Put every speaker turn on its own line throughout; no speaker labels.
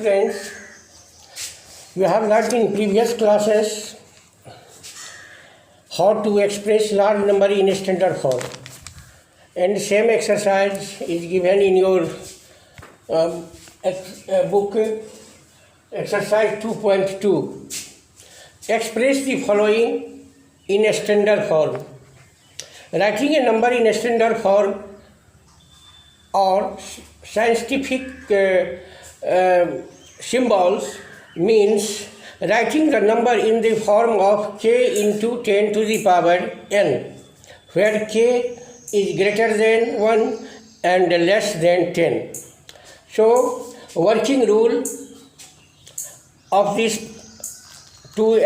students, you have learned in previous classes how to express large number in standard form, and same exercise is given in your book exercise 2.2. Express the following in a standard form. Writing a number in a standard form or scientific symbols means writing the number in the form of k into 10 to the power n, where k is greater than 1 and less than 10. So, working rule of this to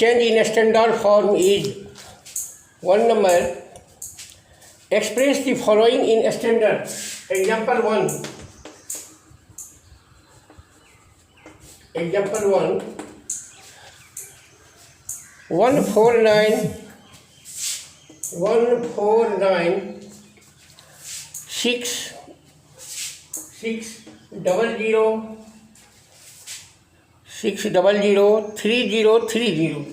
change in a standard form is one number. Express the following in standard. Example 1. Example 1. 149 6 00 3030.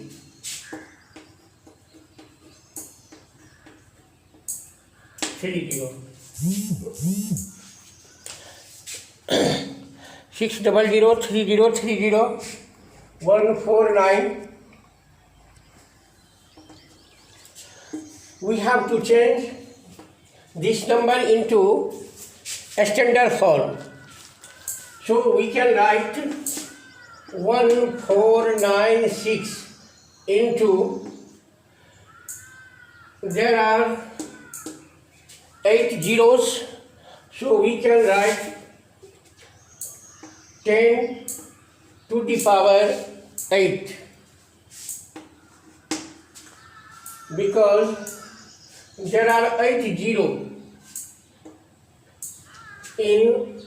6003030 149. We have to change this number into a standard form. So we can write 1496 into, there are 8 zeros, so we can write 10 to the power 8, because there are 8 zeros in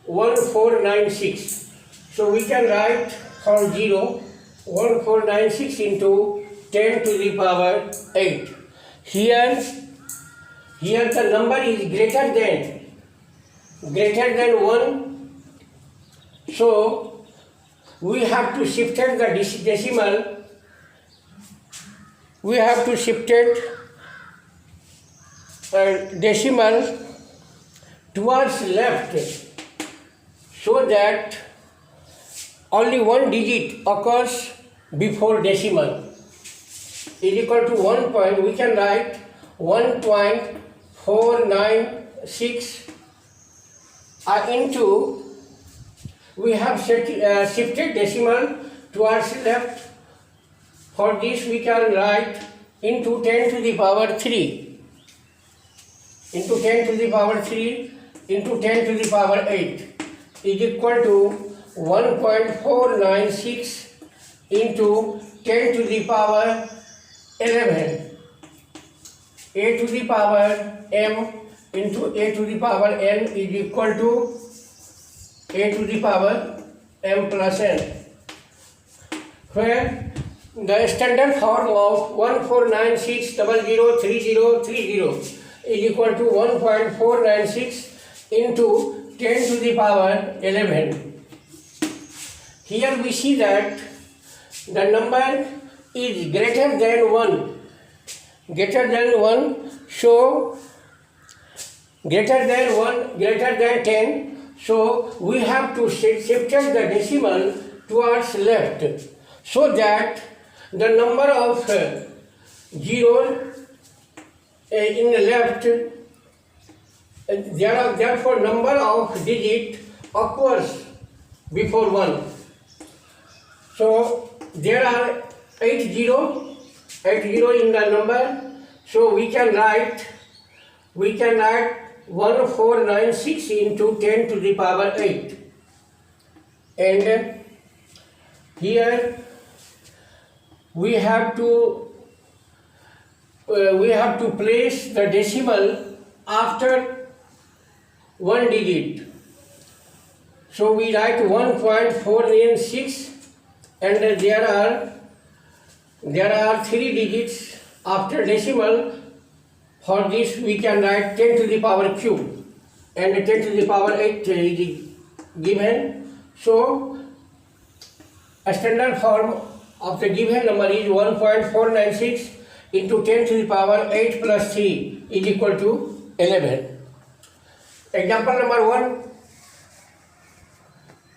1496. So we can write from 0 1496 into 10 to the power 8. Here the number is greater than 1. So we have to shift the decimal. We have to shift decimal towards left, so that only one digit occurs before decimal. Is equal to 1 point. We can write 1.496 into, we have shifted decimal towards left. For this we can write into 10 to the power 3, into 10 to the power 3 into 10 to the power 8 is equal to 1.496 into 10 to the power 11. A to the power m into a to the power n is equal to a to the power m plus n, where the standard form of 1496003030 is equal to 1.496 into 10 to the power 11. Here we see that the number is greater than 1. So greater than 10. So we have to shift the decimal towards left, so that the number of zeros in the left, therefore number of digit occurs before 1. So there are 8 zero in the number, so we can write 1496 into 10 to the power 8, and here we have to place the decimal after one digit. So we write 1.496, and there are 3 digits after decimal. For this we can write 10 to the power cube, and 10 to the power 8 is given. So a standard form of the given number is 1.496 into 10 to the power 8 plus 3 is equal to 11. Example number 1.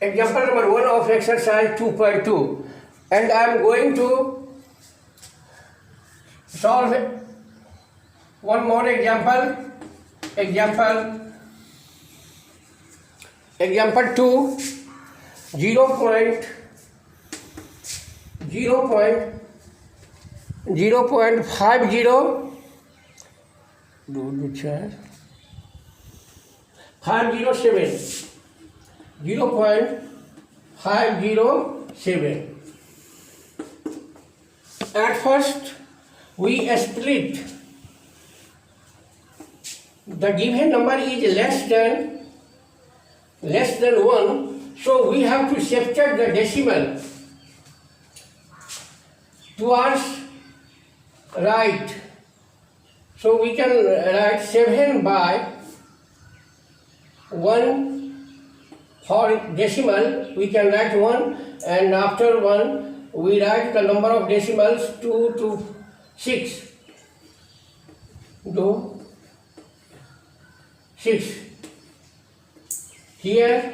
Example number 1 of exercise 2.2, and I am going to solve one more example. Example 2, 0.50 507 0.507. At first we split the given number is less than 1, so we have to subtract the decimal towards right. So we can write 7 by 1. For decimal, we can write 1, and after 1, we write the number of decimals 2 to 6. 6. Here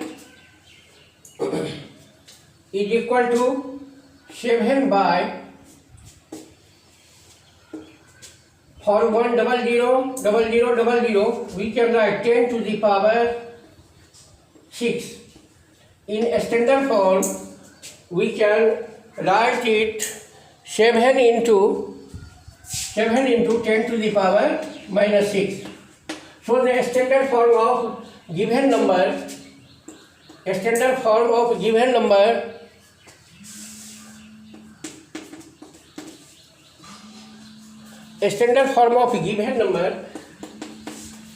is equal to 7 by, for 1000000, we can write 10 to the power 6. In standard form, we can write it 7 into 10 to the power minus 6. So the standard form of given number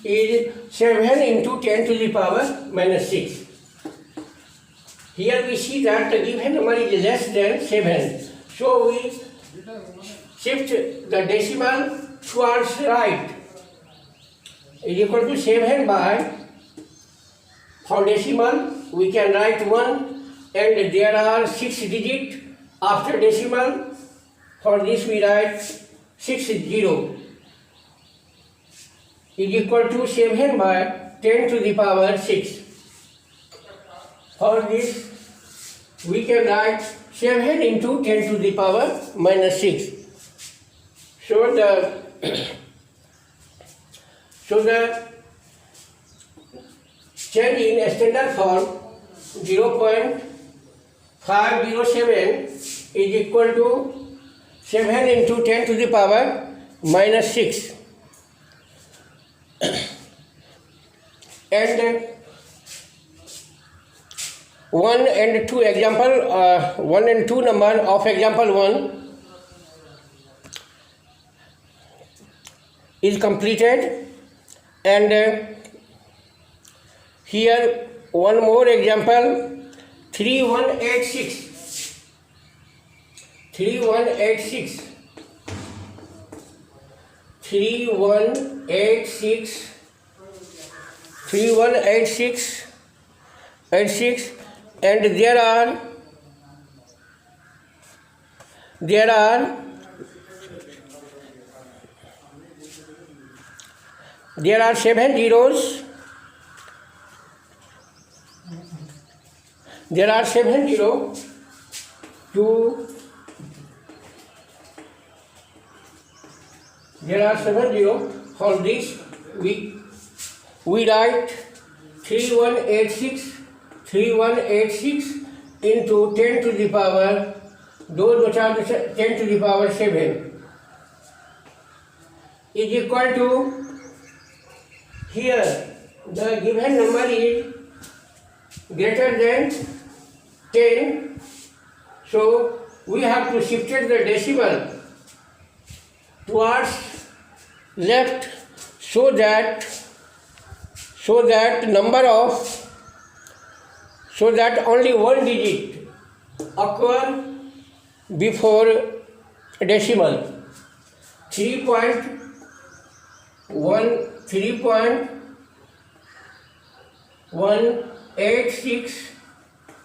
is seven into 10 to the power minus 6. Here we see that the given number is less than 7. So we shift the decimal towards right. Is equal to 7 by, for decimal we can write 1, and there are 6 digits after decimal. For this we write 60. Is equal to 7 by 10 to the power 6. For this we can write 7 into 10 to the power minus 6. So the change in standard form 0.507 is equal to 7 into 10 to the power minus 6. And 1 and 2 example, 1 and 2 number of example 1 is completed, and here one more example, 3186. 3186 and there are 7 zeros. There are 7 zeros. For this we write 3186 into 10 to the power 10 to the power 7 is equal to, here the given number is greater than 10, so we have to shift the decimal towards left, so that only one digit occur before decimal. 3.1 86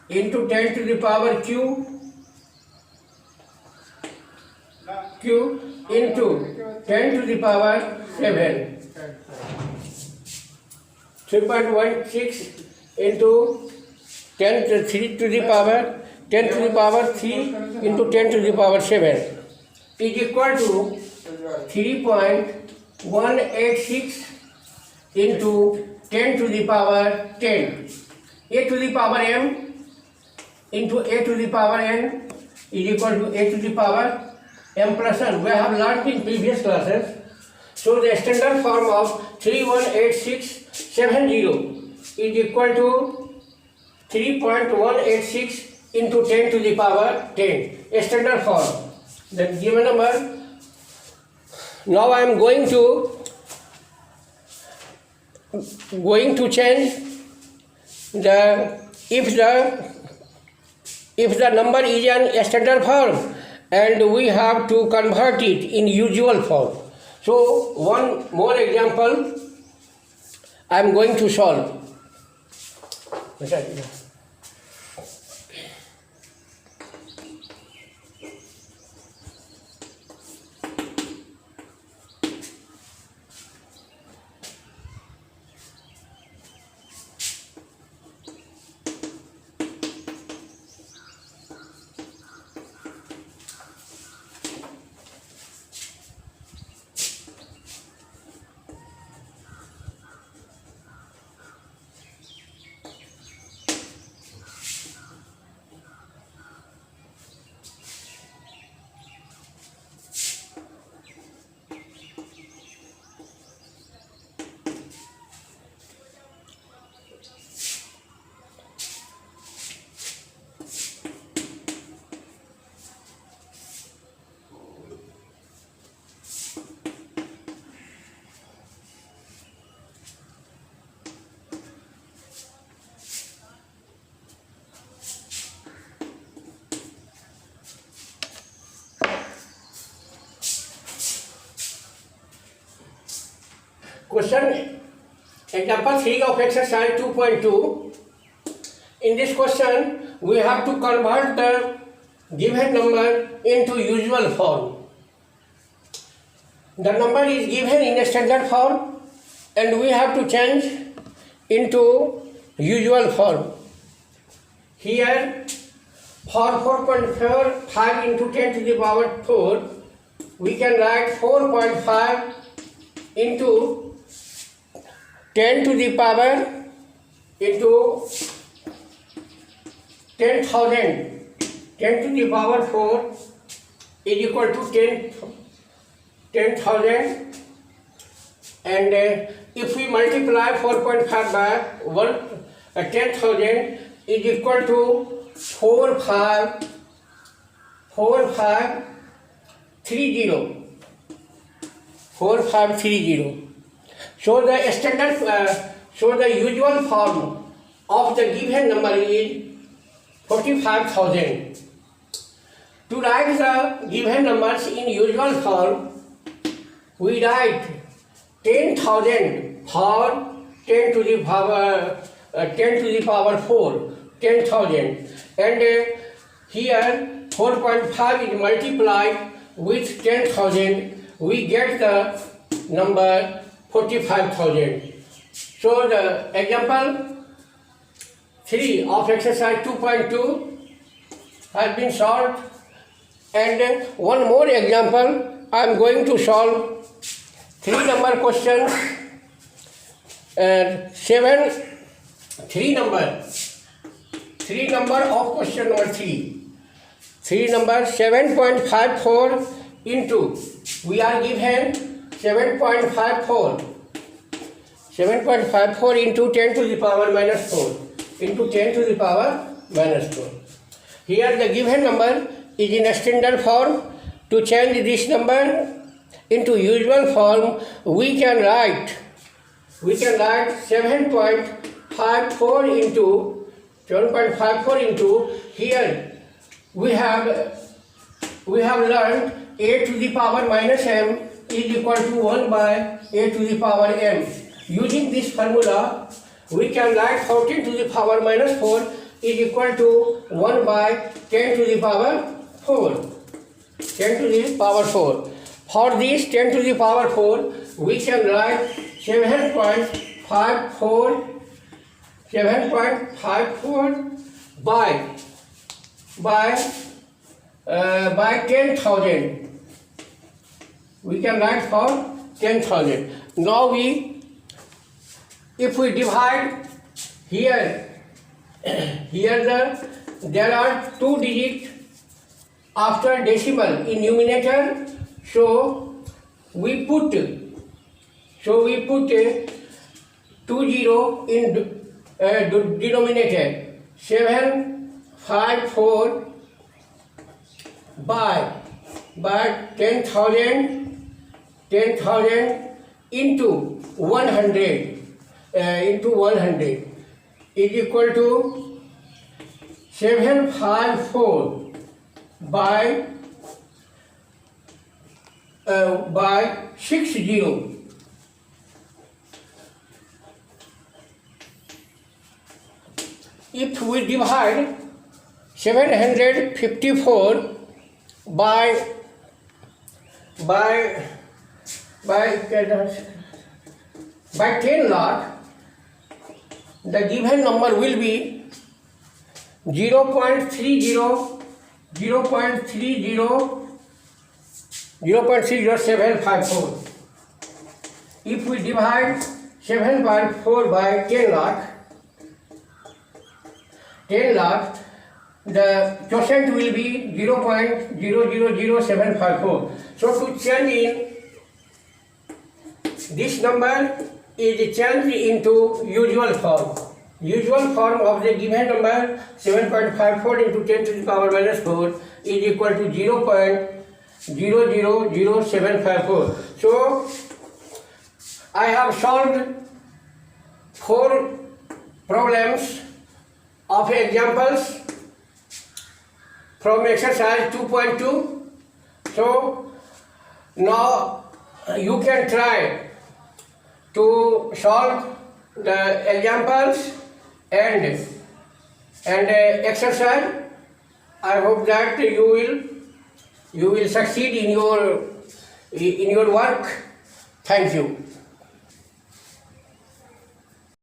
into 10 to the power q into 10 to the power 7. 3.16 into 10 to 3 to the power 10 to the power 3 into 10 to the power 7 is equal to 3.186 into 10 to the power 10. A to the power m into a to the power n is equal to a to the power m plus n. We have learned in previous classes. So the standard form of 3.18670 is equal to 3.186 into 10 to the power 10. A standard form. The given number. Now I am going to change the if the number is an standard form and we have to convert it in usual form. So one more example I am going to solve. Question example 3 of exercise 2.2. In this question, we have to convert the given number into usual form. The number is given in a standard form and we have to change into usual form. Here, for 4.45 into 10 to the power 4, we can write 4.5 into 10 to the power into 10,000. 10 to the power 4 is equal to 10,000, and if we multiply 4.5 by 10,000 is equal to 4530. So the standard, so the usual form of the given number is 45,000. To write the given numbers in usual form, we write 10,000 for 10 to the power 4, 10,000, and here 4.5 is multiplied with 10,000, we get the number 45,000. So the example 3 of exercise 2.2 has been solved, and one more example I am going to solve. 3 number questions, 3 number of question number 3. 3 number 7.54 into, we are given 7.54 into 10 to the power minus 4 into 10 to the power minus 4. Here the given number is in a standard form. To change this number into usual form, we can write 7.54 into here we have learned a to the power minus m is equal to 1 by a to the power m. Using this formula, we can write 14 to the power minus 4 is equal to 1 by 10 to the power 4. 10 to the power 4. For this 10 to the power 4, we can write 7.54 by 10,000. We can write for 10,000. Now if we divide here there are 2 digits after decimal in numerator, so we put 20 in denominator. 754 by 10,000 into 100 is equal to 754 by 60. If we divide 754 by 10 lakh, the given number will be 0.30754. If we divide 7.4 by 10 lakh, the quotient will be 0.000754. So to change in this number is changed into usual form. Usual form of the given number 7.54 into 10 to the power minus 4 is equal to 0.000754. So I have solved 4 problems of examples from exercise 2.2. So now you can try to solve the examples and exercise. I hope that you will succeed in your work. Thank you.